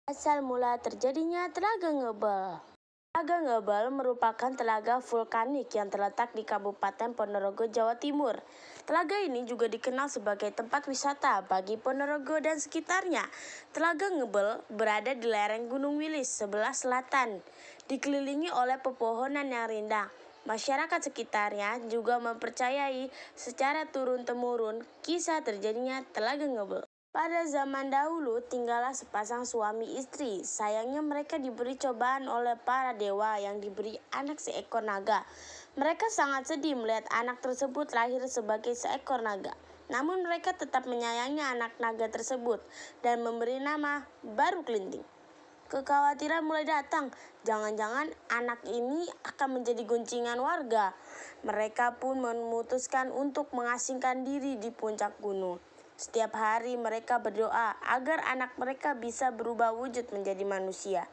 Asal mula terjadinya Telaga Ngebel. Telaga Ngebel merupakan telaga vulkanik yang terletak di Kabupaten Ponorogo, Jawa Timur. Telaga ini juga dikenal sebagai tempat wisata bagi Ponorogo dan sekitarnya. Telaga Ngebel berada di lereng Gunung Wilis sebelah selatan, dikelilingi oleh pepohonan yang rindang. Masyarakat sekitarnya juga mempercayai secara turun-temurun kisah terjadinya Telaga Ngebel. Pada zaman dahulu tinggallah sepasang suami istri. Sayangnya mereka diberi cobaan oleh para dewa yang diberi anak seekor naga. Mereka sangat sedih melihat anak tersebut lahir sebagai seekor naga. Namun mereka tetap menyayangi anak naga tersebut dan memberi nama Baru Kelinting. Kekhawatiran mulai datang, jangan-jangan anak ini akan menjadi guncingan warga. Mereka pun memutuskan untuk mengasingkan diri di puncak gunung. Setiap hari mereka berdoa agar anak mereka bisa berubah wujud menjadi manusia.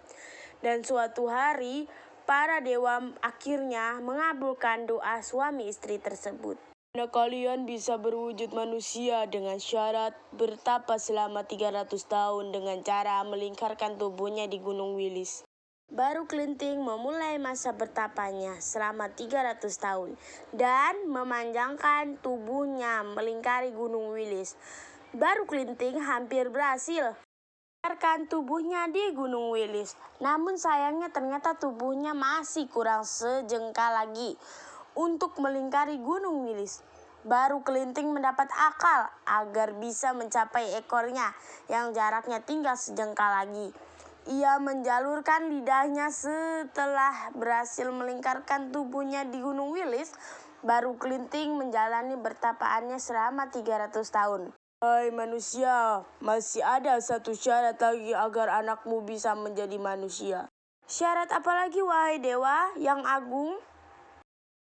Dan suatu hari, para dewa akhirnya mengabulkan doa suami istri tersebut. Anak kalian bisa berwujud manusia dengan syarat bertapa selama 300 tahun dengan cara melingkarkan tubuhnya di Gunung Wilis. Baru Kelinting memulai masa bertapanya selama 300 tahun dan memanjangkan tubuhnya melingkari Gunung Wilis. Baru Kelinting hampir berhasil melingkarkan tubuhnya di Gunung Wilis. Namun sayangnya ternyata tubuhnya masih kurang sejengkal lagi untuk melingkari Gunung Wilis. Baru Kelinting mendapat akal agar bisa mencapai ekornya yang jaraknya tinggal sejengkal lagi. Ia menjalurkan lidahnya setelah berhasil melingkarkan tubuhnya di Gunung Wilis. Baru Kelinting menjalani bertapaannya selama 300 tahun. Hai manusia, masih ada satu syarat lagi agar anakmu bisa menjadi manusia. Syarat apa lagi wahai dewa yang agung?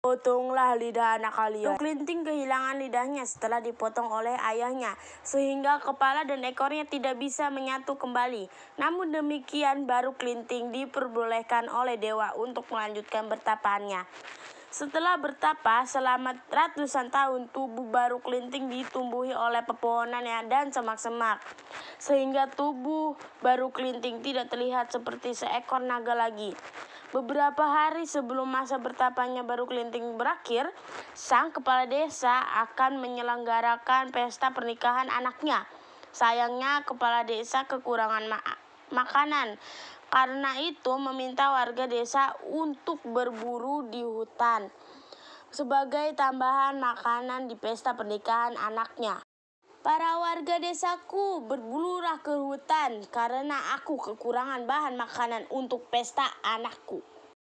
Potonglah lidah anak kalian. Kelinting kehilangan lidahnya setelah dipotong oleh ayahnya, sehingga kepala dan ekornya tidak bisa menyatu kembali. Namun demikian, Baru Kelinting diperbolehkan oleh dewa untuk melanjutkan bertapaannya. Setelah bertapa selama ratusan tahun, tubuh Baru Kelinting ditumbuhi oleh pepohonan dan semak-semak, sehingga tubuh Baru Kelinting tidak terlihat seperti seekor naga lagi. Beberapa hari sebelum masa bertapanya Baru Kelinting berakhir, sang kepala desa akan menyelenggarakan pesta pernikahan anaknya. Sayangnya kepala desa kekurangan makanan. Karena itu meminta warga desa untuk berburu di hutan sebagai tambahan makanan di pesta pernikahan anaknya. Para warga desaku, berburulah ke hutan karena aku kekurangan bahan makanan untuk pesta anakku.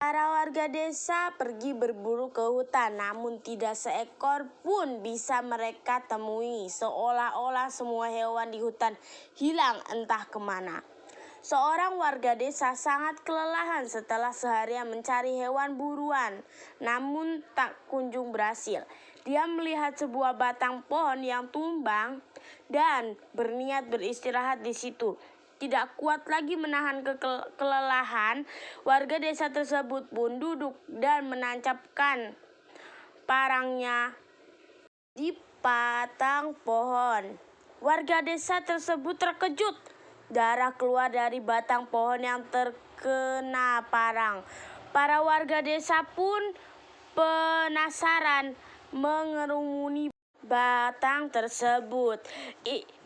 Para warga desa pergi berburu ke hutan, namun tidak seekor pun bisa mereka temui. Seolah-olah semua hewan di hutan hilang entah kemana. Seorang warga desa sangat kelelahan setelah seharian mencari hewan buruan, namun tak kunjung berhasil. Dia melihat sebuah batang pohon yang tumbang dan berniat beristirahat di situ. Tidak kuat lagi menahan kelelahan, warga desa tersebut pun duduk dan menancapkan parangnya di batang pohon. Warga desa tersebut terkejut. Darah keluar dari batang pohon yang terkena parang. Para warga desa pun penasaran mengerumuni batang tersebut.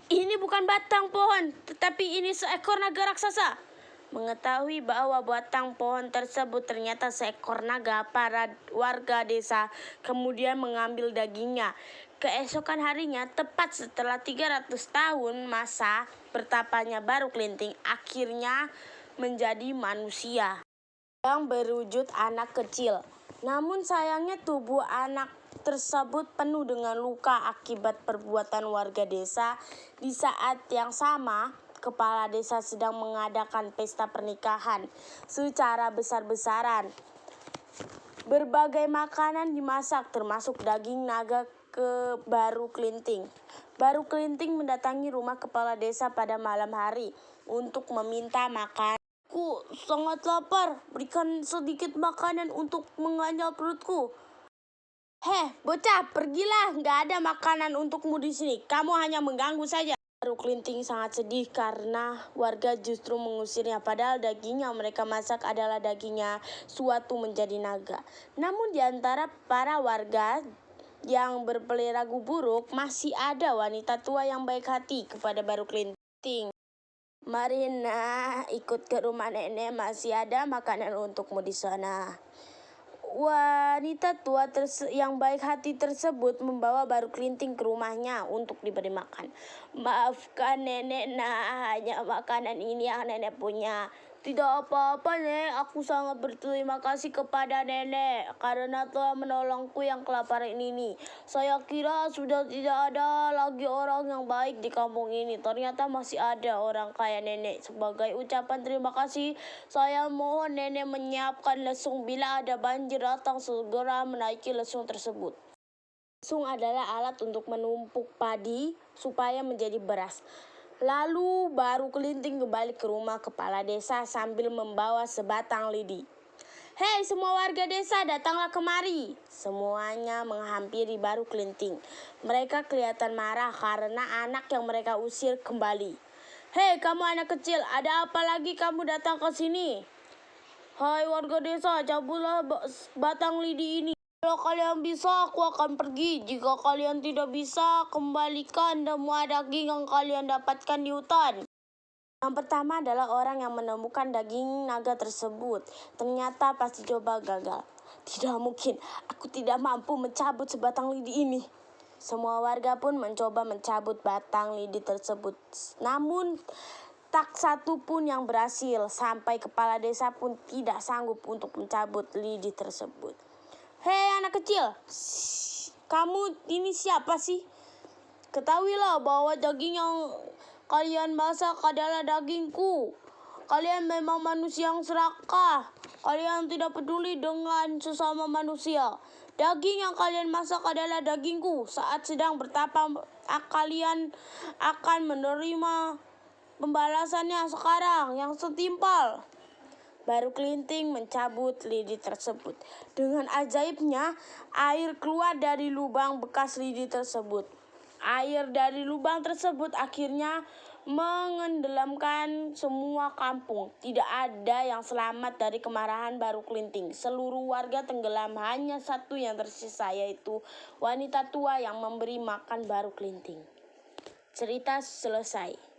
Ini bukan batang pohon, tetapi ini seekor naga raksasa. Mengetahui bahwa batang pohon tersebut ternyata seekor naga, para warga desa kemudian mengambil dagingnya. Keesokan harinya, tepat setelah 300 tahun masa bertapanya Baru Kelinting akhirnya menjadi manusia yang berwujud anak kecil. Namun sayangnya tubuh anak tersebut penuh dengan luka akibat perbuatan warga desa. Di saat yang sama, kepala desa sedang mengadakan pesta pernikahan secara besar-besaran. Berbagai makanan dimasak termasuk daging naga ke Baru Kelinting. Baru Kelinting mendatangi rumah kepala desa pada malam hari untuk meminta makan. Aku sangat lapar, berikan sedikit makanan untuk menganyam perutku. Heh, bocah, pergilah, nggak ada makanan untukmu di sini. Kamu hanya mengganggu saja. Baru Kelinting sangat sedih karena warga justru mengusirnya, padahal daging yang mereka masak adalah dagingnya suatu menjadi naga. Namun di antara para warga yang berperilaku buruk, masih ada wanita tua yang baik hati kepada Baru Kelinting. Mari nak, ikut ke rumah nenek, masih ada makanan untukmu di sana. Wanita tua yang baik hati tersebut membawa Baru Kelinting ke rumahnya untuk diberi makan. Maafkan nenek nak, hanya makanan ini yang nenek punya. Tidak apa-apa nek, aku sangat berterima kasih kepada nenek karena telah menolongku yang kelaparan ini. Saya kira sudah tidak ada lagi orang yang baik di kampung ini. Ternyata masih ada orang kaya nenek. Sebagai ucapan terima kasih, saya mohon nenek menyiapkan lesung. Bila ada banjir datang, segera menaiki lesung tersebut. Lesung adalah alat untuk menumpuk padi supaya menjadi beras. Lalu Baru Kelinting kembali ke rumah kepala desa sambil membawa sebatang lidi. Hei semua warga desa, datanglah kemari. Semuanya menghampiri Baru Kelinting. Mereka kelihatan marah karena anak yang mereka usir kembali. Hei kamu anak kecil, ada apa lagi kamu datang ke sini? Hai warga desa, cabutlah batang lidi ini. Kalau kalian bisa, aku akan pergi. Jika kalian tidak bisa, kembalikan semua daging yang kalian dapatkan di hutan. Yang pertama adalah orang yang menemukan daging naga tersebut. Ternyata pas dicoba gagal. Tidak mungkin, aku tidak mampu mencabut sebatang lidi ini. Semua warga pun mencoba mencabut batang lidi tersebut. Namun, tak satu pun yang berhasil. Sampai kepala desa pun tidak sanggup untuk mencabut lidi tersebut. Hei anak kecil, kamu ini siapa sih? Ketahuilah bahwa daging yang kalian masak adalah dagingku. Kalian memang manusia yang serakah. Kalian tidak peduli dengan sesama manusia. Daging yang kalian masak adalah dagingku. Saat sedang bertapa, kalian akan menerima pembalasannya sekarang yang setimpal. Baru Kelinting mencabut lidi tersebut. Dengan ajaibnya, air keluar dari lubang bekas lidi tersebut. Air dari lubang tersebut akhirnya menenggelamkan semua kampung. Tidak ada yang selamat dari kemarahan Baru Kelinting. Seluruh warga tenggelam, hanya satu yang tersisa, yaitu wanita tua yang memberi makan Baru Kelinting. Cerita selesai.